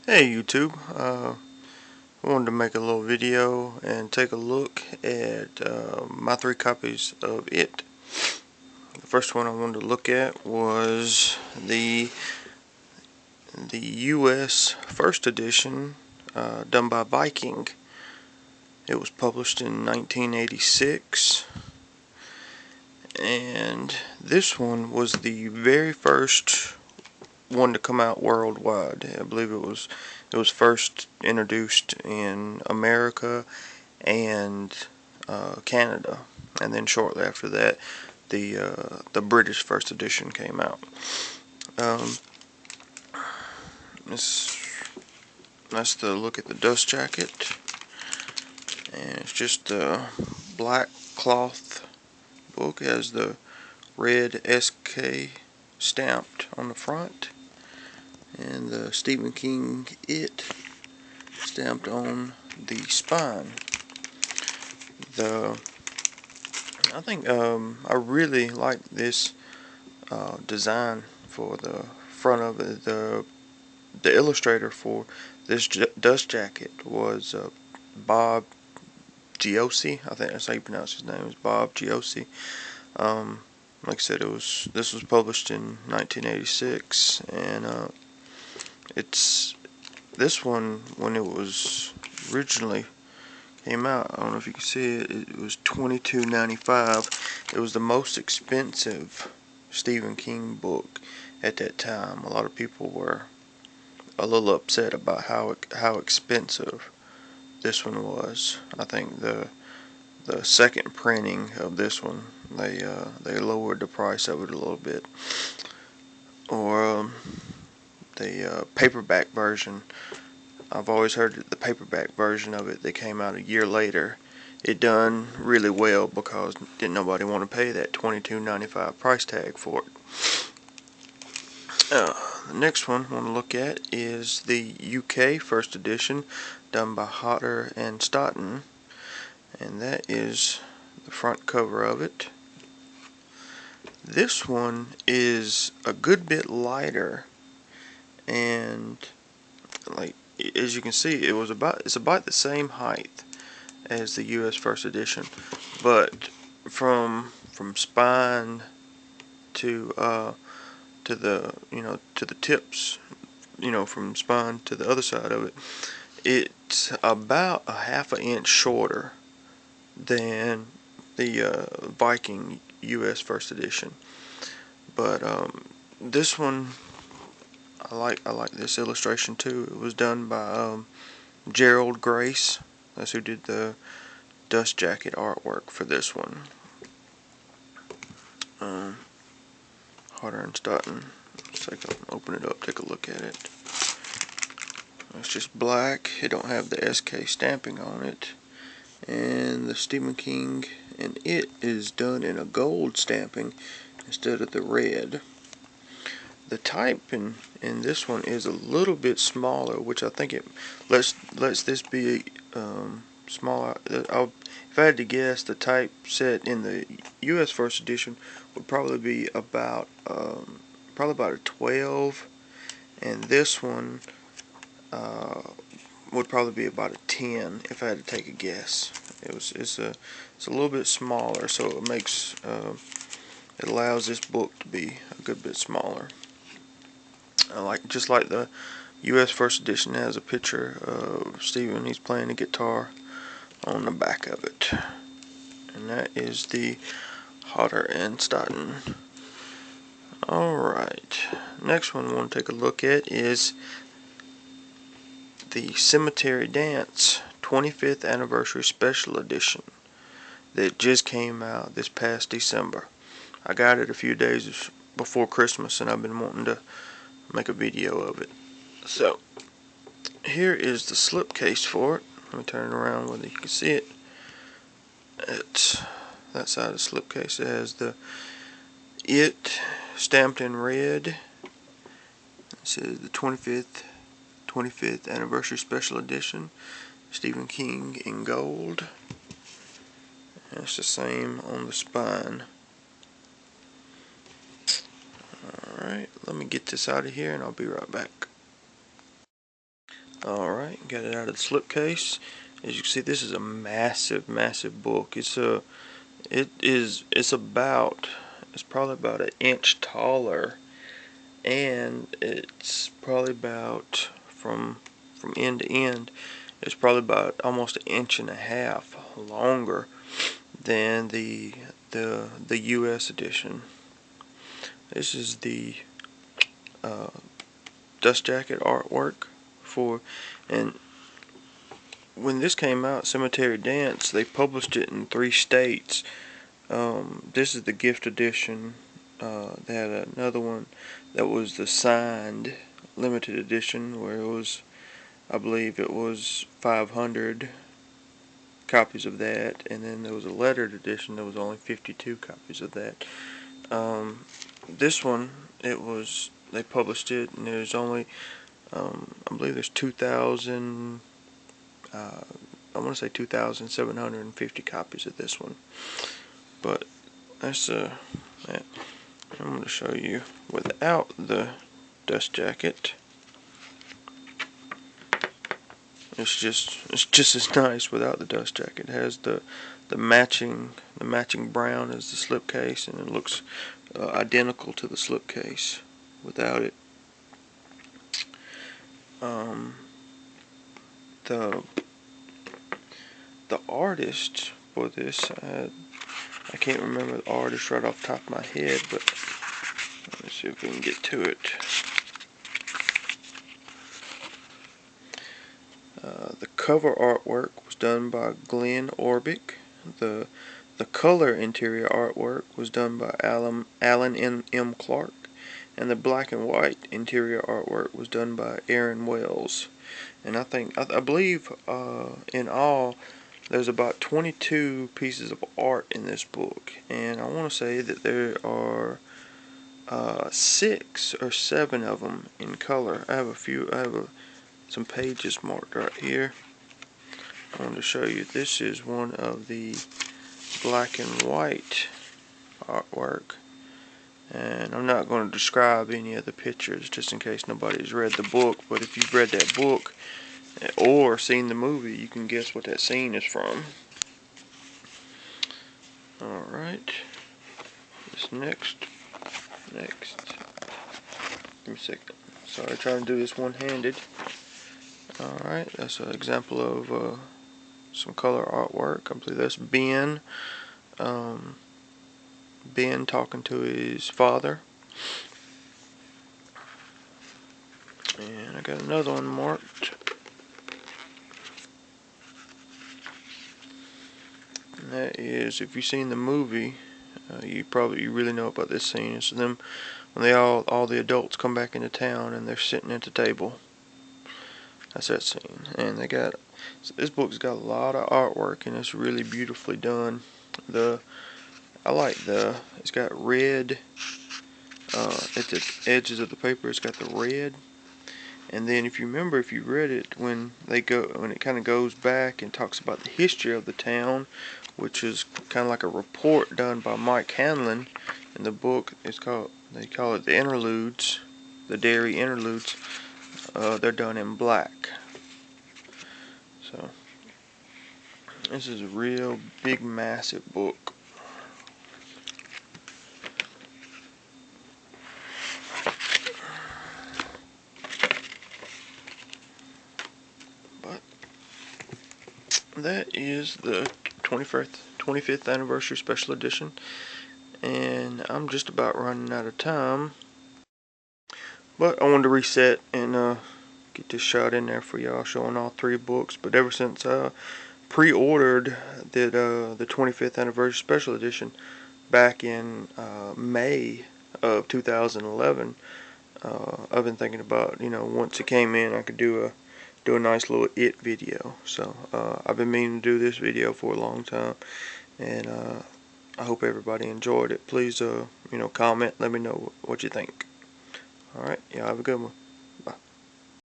Hey YouTube, I wanted to make a little video and take a look at my 3 copies of it. The first one I wanted to look at was the US first edition done by Viking. It was published in 1986, and this one was the very first one to come out worldwide. I believe it was first introduced in America and Canada, and then shortly after that, the British first edition came out. Um, this that's the look at the dust jacket, and it's just a black cloth book. It has the red SK stamped on the front, and the Stephen King It stamped on the spine. The I think I really like this design for the front of it. The illustrator for this dust jacket was Bob Giosi. I think that's how you pronounce his name. Is Bob Giosi. Um, like I said, this was published in 1986, and it's this one when it was originally came out. I don't know if you can see it. It was $22.95. It was the most expensive Stephen King book at that time. A lot of people were a little upset about how expensive this one was. I think the second printing of this one, they lowered the price of it a little bit. Or the paperback version. I've always heard that the paperback version of it that came out a year later, it done really well because didn't nobody want to pay that $22.95 price tag for it. The next one I want to look at is the UK first edition done by Hodder&Stoughton, and that is the front cover of it. This one is a good bit lighter, and like as you can see, it's about the same height as the US first edition, but from spine to the to the tips, from spine to the other side of it, it's about a half an inch shorter than the Viking US first edition. But this one, I like this illustration too. It was done by Gerald Grace. That's who did the dust jacket artwork for this one. Hodder&Stoughton. Open it up, take a look at it. It's just black. It don't have the SK stamping on it. And the Stephen King and It is done in a gold stamping instead of the red. The type in this one is a little bit smaller, which I think it lets this be smaller. If I had to guess, the typeset in the US first edition would probably be about a 12, and this one would probably be about a 10 if I had to take a guess. It's a little bit smaller, so it makes it allows this book to be a good bit smaller. Just like the US first edition has a picture of Stephen. He's playing the guitar on the back of it, and that is the Hodder&Stoughton. Alright, next one we want to take a look at is the Cemetery Dance 25th Anniversary Special Edition that just came out this past December. I got it a few days before Christmas, and I've been wanting to make a video of it. So here is the slipcase for it. Let me turn it around whether you can see it. It's that side of the slipcase. It has the It stamped in red. It says the 25th Anniversary Special Edition, Stephen King in gold. And it's the same on the spine. Alright, let me get this out of here and I'll be right back. Alright, got it out of the slipcase. As you can see, this is a massive, massive book. It's probably about an inch taller, and it's probably about from end to end, it's probably about almost an inch and a half longer than the U.S. edition. This is the dust jacket artwork for, and when this came out, Cemetery Dance, they published it in 3 states. This is the gift edition. They had another one that was the signed limited edition, where it was, I believe it was 500 copies of that, and then there was a lettered edition that was only 52 copies of that. This one, they published it, and there's only, I believe there's 2,000, I want to say 2,750 copies of this one. But that's that. I'm going to show you without the dust jacket. It's just as nice without the dust jacket. It has the matching brown as the slipcase, and it looks identical to the slipcase without it. The artist for this, I can't remember the artist right off the top of my head, but let's see if we can get to it. The cover artwork was done by Glenn Orbick. The color interior artwork was done by Alan M. Clark, and the black and white interior artwork was done by Aaron Wells. And I believe in all there's about 22 pieces of art in this book, and I want to say that there are 6 or 7 of them in color. I have some pages marked right here. I wanted to show you. This is one of the black and white artwork, and I'm not going to describe any of the pictures just in case nobody's read the book, but if you've read that book or seen the movie, you can guess what that scene is from. Alright, this next, give me a second, sorry, trying to do this one-handed. Alright, that's an example of some color artwork. I believe that's Ben talking to his father. And I got another one marked. And that is, if you've seen the movie, you really know about this scene. It's them when all the adults come back into town and they're sitting at the table. That's that scene. And this book's got a lot of artwork, and it's really beautifully done. It's got red at the edges of the paper. It's got the red, and then if you remember, if you read it, when it kind of goes back and talks about the history of the town, which is kind of like a report done by Mike Hanlon in the book. They call it the interludes, the dairy interludes. They're done in black. So this is a real big, massive book. But that is the 25th anniversary special edition, and I'm just about running out of time. But I wanted to reset and get this shot in there for y'all, showing all 3 books. But ever since I pre-ordered the 25th anniversary special edition back in May of 2011, I've been thinking about, once it came in, I could do a nice little it video. So I've been meaning to do this video for a long time, and I hope everybody enjoyed it. Please comment, let me know what you think. Alright, y'all have a good one.